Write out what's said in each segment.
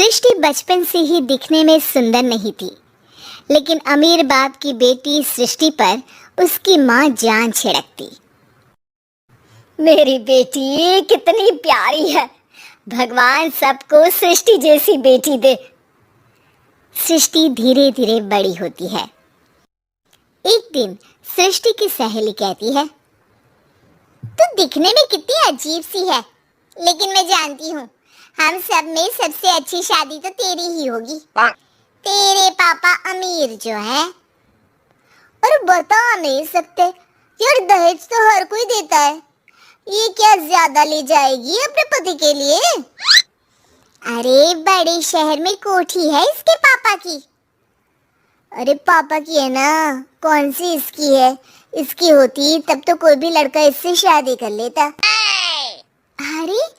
सृष्टि बचपन से ही दिखने में सुंदर नहीं थी, लेकिन अमीर बाप की बेटी सृष्टि पर उसकी माँ जान छिड़कती। मेरी बेटी कितनी प्यारी है, भगवान सबको सृष्टि जैसी बेटी दे। सृष्टि धीरे धीरे बड़ी होती है। एक दिन सृष्टि की सहेली कहती है, तू दिखने में कितनी अजीब सी है, लेकिन मैं जानती हूँ हम सब में सबसे अच्छी शादी तो तेरी ही होगी। तेरे पापा अमीर जो है। और बता नहीं सकते यार, दहेज तो हर कोई देता है, ये क्या ज्यादा ले जाएगी अपने पति के लिए? अरे बड़े शहर में कोठी है इसके पापा की। अरे पापा की है ना, कौन सी इसकी है? इसकी होती तब तो कोई भी लड़का इससे शादी कर लेता। अरे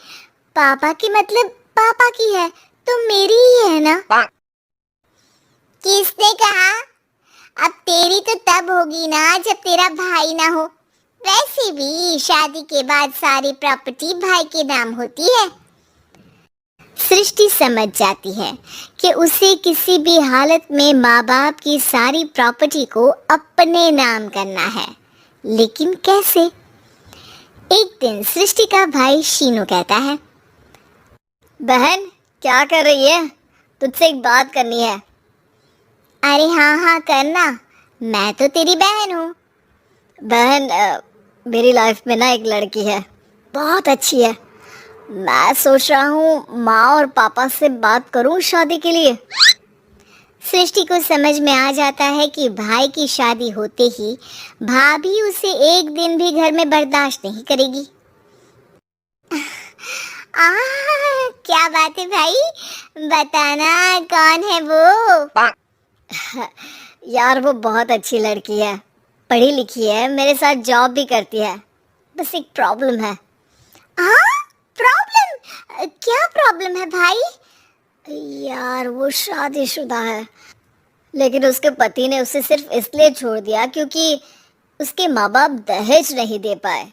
पापा की मतलब पापा की है तो मेरी ही है ना? किसने कहा? अब तेरी तो तब होगी ना जब तेरा भाई ना हो। वैसे भी शादी के बाद सारी प्रॉपर्टी भाई के नाम होती है। सृष्टि समझ जाती है कि उसे किसी भी हालत में माँ बाप की सारी प्रॉपर्टी को अपने नाम करना है, लेकिन कैसे? एक दिन सृष्टि का भाई शीनू कहता है, बहन क्या कर रही है? तुझसे एक बात करनी है। अरे हाँ हाँ करना, मैं तो तेरी बहन हूँ। बहन मेरी लाइफ में ना एक लड़की है, बहुत अच्छी है। मैं सोच रहा हूँ माँ और पापा से बात करूँ शादी के लिए। सृष्टि को समझ में आ जाता है कि भाई की शादी होते ही भाभी उसे एक दिन भी घर में बर्दाश्त नहीं करेगी। क्या बात है भाई, बताना कौन है वो? यार वो बहुत अच्छी लड़की है, पढ़ी लिखी है, मेरे साथ जॉब भी करती है। बस एक प्रॉब्लम है। प्रॉब्लम? क्या प्रॉब्लम है भाई? यार वो शादीशुदा है, लेकिन उसके पति ने उसे सिर्फ इसलिए छोड़ दिया क्योंकि उसके माँ बाप दहेज नहीं दे पाए।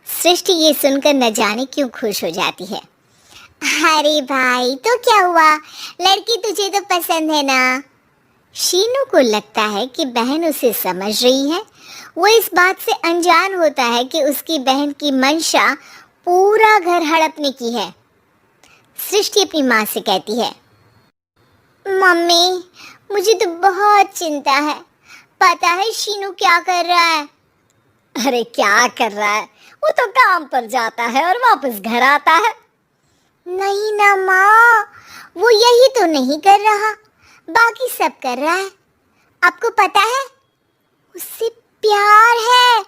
सृष्टि ये सुनकर न जाने क्यों खुश हो जाती है। अरे भाई तो क्या हुआ, लड़की तुझे तो पसंद है ना? शीनू को लगता है कि बहन उसे समझ रही है। वो इस बात से अनजान होता है कि उसकी बहन की मंशा पूरा घर हड़पने की है। सृष्टि अपनी माँ से कहती है, मम्मी मुझे तो बहुत चिंता है, पता है शीनू क्या कर रहा है? अरे क्या कर रहा है, वो तो काम पर जाता है और वापस घर आता है। नहीं ना माँ, वो यही तो नहीं कर रहा, बाकी सब कर रहा है। आपको पता है उससे प्यार है,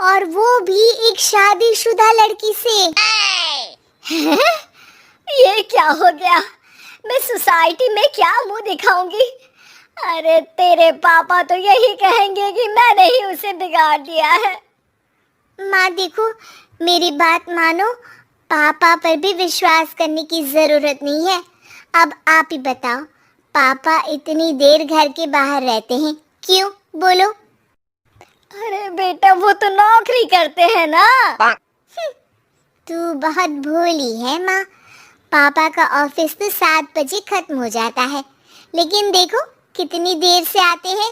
और वो भी एक शादीशुदा लड़की से। ये क्या हो गया, मैं सोसाइटी में क्या मुंह दिखाऊंगी? अरे तेरे पापा तो यही कहेंगे कि मैंने ही उसे बिगाड़ दिया है। माँ देखो, मेरी बात मानो, पापा पर भी विश्वास करने की जरूरत नहीं है। अब आप ही बताओ, पापा इतनी देर घर के बाहर रहते हैं क्यों, बोलो? अरे बेटा वो तो नौकरी करते हैं ना। तू बहुत भोली है माँ, पापा का ऑफिस तो 7 बजे खत्म हो जाता है, लेकिन देखो कितनी देर से आते हैं।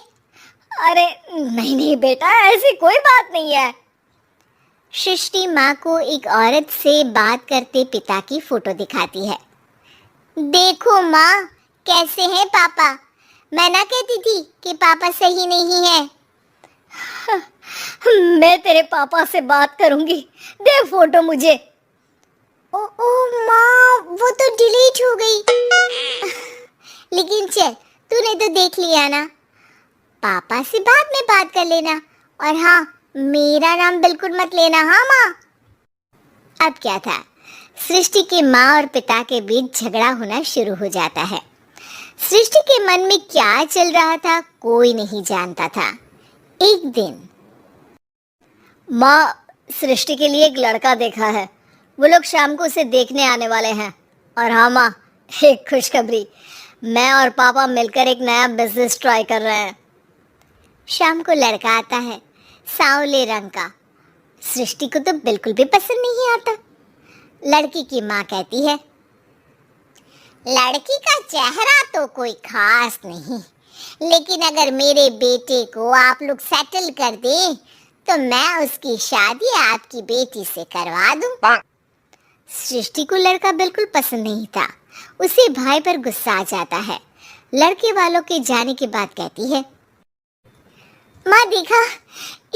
अरे नहीं नहीं बेटा, ऐसी कोई बात नहीं है। सृष्टि माँ को एक औरत से बात करते पिता की फोटो दिखाती है। देखो माँ, कैसे हैं पापा? मैं ना कहती थी कि पापा सही नहीं है। मैं तेरे पापा से बात करूंगी, दे फोटो मुझे। ओ माँ, वो तो डिलीट हो गई। लेकिन चल, तूने तो देख लिया ना, पापा से बाद में बात कर लेना। और हाँ, मेरा नाम बिल्कुल मत लेना, हाँ माँ? अब क्या था, सृष्टि के माँ और पिता के बीच झगड़ा होना शुरू हो जाता है। सृष्टि के मन में क्या चल रहा था कोई नहीं जानता था। एक दिन, माँ सृष्टि के लिए एक लड़का देखा है, वो लोग शाम को उसे देखने आने वाले हैं। और हाँ माँ, एक खुशखबरी, मैं और पापा मिलकर एक नया बिजनेस ट्राई कर रहे हैं। शाम को लड़का आता है, सांवले रंग का। सृष्टि को तो बिल्कुल भी पसंद नहीं आता। लड़की की माँ कहती है, लड़की का चेहरा तो कोई खास नहीं, लेकिन अगर मेरे बेटे को आप लोग सेटल कर दे तो मैं उसकी शादी आपकी बेटी से करवा दूं। सृष्टि को लड़का बिल्कुल पसंद नहीं था। उसे भाई पर गुस्सा आ जाता है। लड़के वालों के जाने के बाद कहती है, माँ देखा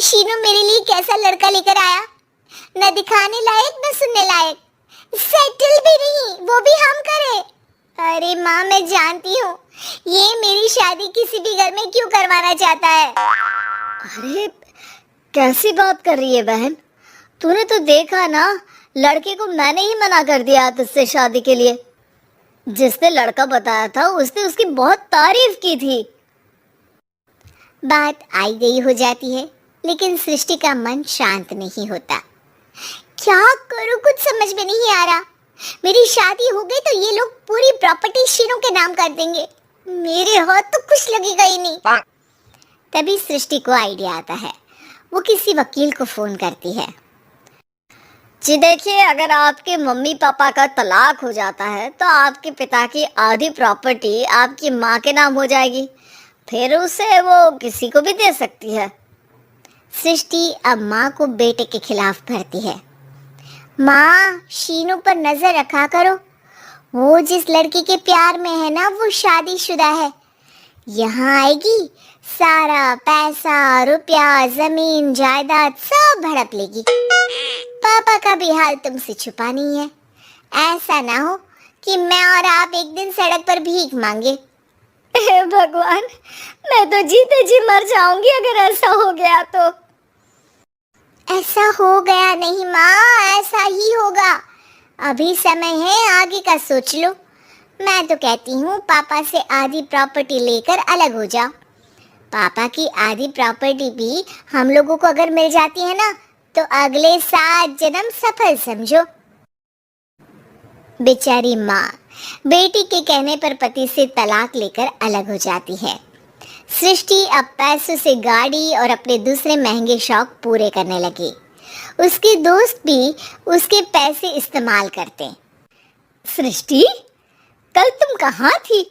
शीनू मेरे लिए कैसा लड़का लेकर आया, न दिखाने लायक न सुनने लायक, सेटल भी नहीं, वो भी हम करे। अरे माँ मैं जानती हूँ ये मेरी शादी किसी भी घर में क्यों करवाना चाहता है। अरे कैसी बात कर रही है बहन, तूने तो देखा ना, लड़के को मैंने ही मना कर दिया तुझसे शादी के लिए। जिसने लड़का बताया था उसने उसकी बहुत तारीफ की थी। बात आई गई हो जाती है, लेकिन सृष्टि का मन शांत नहीं होता। क्या करूं कुछ समझ में नहीं आ रहा। मेरी शादी हो गई तो ये लोग पूरी प्रॉपर्टी शीनू के नाम कर देंगे, मेरे हाथ तो कुछ लगेगा ही नहीं। तभी सृष्टि को आइडिया आता है। वो किसी वकील को फोन करती है। जी देखिए, अगर आपके मम्मी पापा का तलाक हो जाता है तो आपके पिता की आधी प्रॉपर्टी आपकी माँ के नाम हो जाएगी, फिर उसे वो किसी को भी दे सकती है। सृष्टि अब माँ को बेटे के खिलाफ भरती है। माँ शीनू पर नजर रखा करो, वो जिस लड़की के प्यार में है ना वो शादीशुदा है। यहाँ आएगी सारा पैसा रुपया जमीन जायदाद सब हड़प लेगी। पापा का भी हाल तुमसे छुपा नहीं है। ऐसा ना हो कि मैं और आप एक दिन सड़क पर भीख मांगे। हे भगवान, मैं तो जीते जी मर जाऊंगी अगर ऐसा हो गया तो। ऐसा हो गया नहीं माँ, ऐसा ही होगा। अभी समय है, आगे का सोच लो। मैं तो कहती हूँ पापा से आधी प्रॉपर्टी लेकर अलग हो जाओ। पापा की आधी प्रॉपर्टी भी हम लोगों को अगर मिल जाती है ना तो अगले 7 जन्म सफल समझो। बेचारी माँ बेटी के कहने पर पति से तलाक लेकर अलग हो जाती है। सृष्टि अब पैसों से गाड़ी और अपने दूसरे महंगे शौक पूरे करने लगी। उसके दोस्त भी उसके पैसे इस्तेमाल करते। सृष्टि, कल तुम कहाँ थी?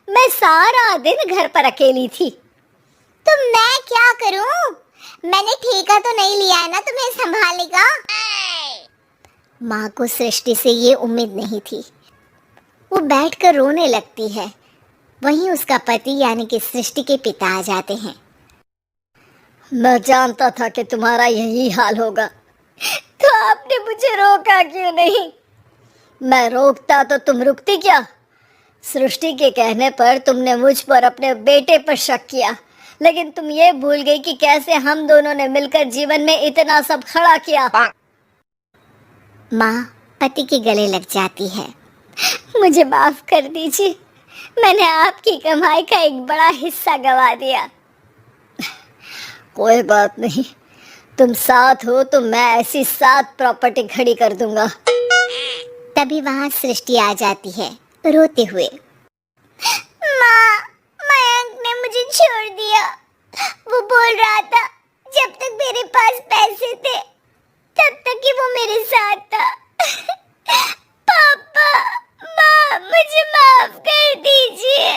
मैं सारा दिन घर पर अकेली थी। तो मैं क्या करूं? मैंने ठेका तो नहीं लिया है ना तुम्हें संभालने का। माँ को सृष्टि से ये उम्मीद नहीं थी। वो बैठकर रोने लगती है। वहीं उसका पति यानी कि सृष्टि के पिता आ जाते हैं। मैं जानता था कि तुम्हारा यही हाल होगा, तो आपने मुझे रोका क्यों नहीं? मैं रोकता तो तुम रुकती क्या? सृष्टि के कहने पर तुमने मुझ पर अपने बेटे पर शक किया, लेकिन तुम ये भूल गई कि कैसे हम दोनों ने मिलकर जीवन में इतना सब खड़ा किया। माँ पति के गले लग जाती है। मुझे माफ कर दीजिए, मैंने आपकी कमाई का एक बड़ा हिस्सा गवा दिया। कोई बात नहीं, तुम साथ हो तो मैं ऐसी 7 प्रॉपर्टी खड़ी कर दूंगा। तभी वहाँ सृष्टि आ जाती है रोते हुए। माँ, मयंक ने मुझे छोड़ दिया। वो बोल रहा था जब तक मेरे पास पैसे थे तब तक ही वो मेरे साथ था। पापा, माँ, मुझे माफ कर दीजिए।